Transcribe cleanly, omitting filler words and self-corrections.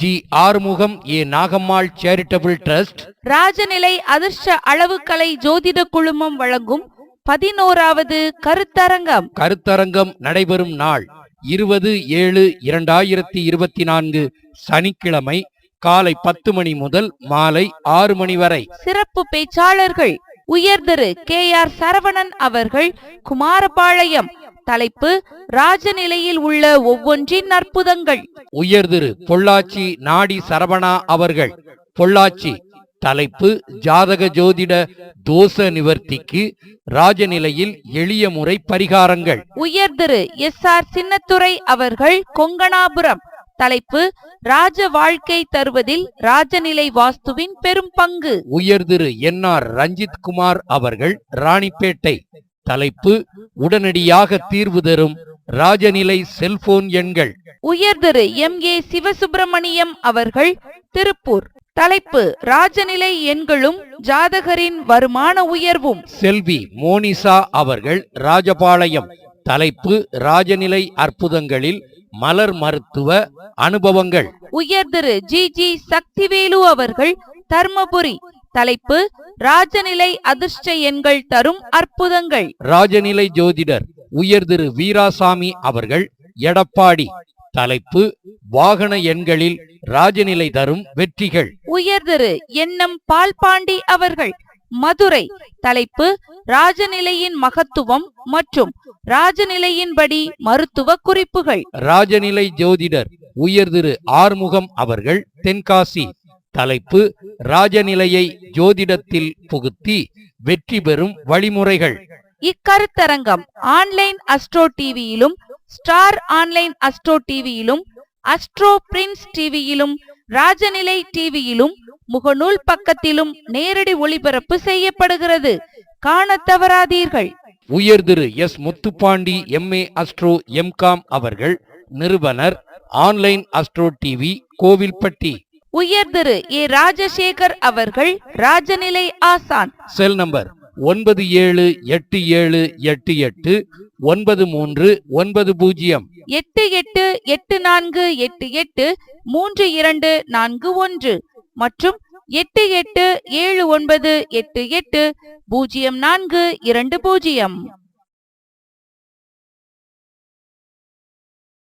G Arumugam ஏ Nagammal charitable trust, Rajanilai அதிர்ஷ்ட அளவுக்கலை ஜோதிட குழுமம் வழங்கும் 11வது கருத்தரங்கம் நடைபெறும் நாள் 20/7/2024 சனிக்கிழமை காலை 10 மணி முதல் மாலை 6 மணி வரை. சிறப்பு பேச்சாளர்கள் உயர்திரு KR சரவணன் அவர்கள், குமாரபாளையம். தலைப்பு ராஜநிலையில் உள்ள ஒவ்வொன்றின் அற்புதங்கள். உயர்திரு பொள்ளாச்சி நாடி சரவணா அவர்கள், பொள்ளாச்சி. தலைப்பு ஜாதக ஜோதிட தோஷ நிவர்த்திக்கு ராஜநிலையில் எளிய முறை பரிகாரங்கள். உயர்திரு SR சின்னத்துரை அவர்கள், கொங்கணாபுரம். தலைப்பு ராஜ வாழ்க்கை தருவதில் ராஜநிலை வாஸ்துவின் பெரும் பங்கு. உயர்திரு NR ரஞ்சித் குமார் அவர்கள், ராணிப்பேட்டை. தலைப்பு உடனடியாக தீர்வு தரும் ராஜநிலை செல்போன் எண்கள். உயர்திரு MA சிவசுப்பிரமணியம் அவர்கள், திருப்பூர். தலைப்பு ராஜநிலை எண்களும் ஜாதகரின் வருமான உயர்வும். செல்வி மோனிசா அவர்கள், ராஜபாளையம். தலைப்பு ராஜநிலை அற்புதங்களில் மலர் மருத்துவ அனுபவங்கள். உயர்திரு GG சக்திவேலு அவர்கள், தர்மபுரி. தலைப்பு ராஜநிலை அதிர்ஷ்ட எண்கள் தரும் அற்புதங்கள். ராஜநிலை ஜோதிடர் உயர்திரு வீராசாமி அவர்கள், எடப்பாடி. தலைப்பு வாகன எண்களில் ராஜநிலை தரும் வெற்றிகள். உயர்திரு NM பால்பாண்டி அவர்கள், மதுரை. தலைப்பு ராஜநிலையின் மகத்துவம் மற்றும் ராஜநிலையின்படி மருத்துவ குறிப்புகள். ராஜநிலை ஜோதிடர் உயர்திரு ஆறுமுகம் அவர்கள், தென்காசி. தலைப்பு ராஜநிலையை ஜோதிடத்தில் புகுத்தி வெற்றி பெறும் வழிமுறைகள். இக்கருத்தரங்கம் ஆன்லைன் அஸ்ட்ரோ டிவியிலும், ஸ்டார் ஆன்லைன் அஸ்ட்ரோ டிவியிலும், அஸ்ட்ரோ பிரின்ஸ் டிவியிலும், ராஜநிலை டிவியிலும், முகநூல் பக்கத்திலும் நேரடி ஒளிபரப்பு செய்யப்படுகிறது. காண தவறாதீர்கள். உயர்திரு S முத்துப்பாண்டி MA அஸ்ட்ரோ MCom அவர்கள், நிறுவனர், ஆன்லைன் அஸ்ட்ரோ டிவி, கோவில்பட்டி. உயர்திரு A ராஜசேகர் அவர்கள், ராஜநிலை ஆசான். செல் நம்பர் 9787889390 8884883241 மற்றும் 8879880420.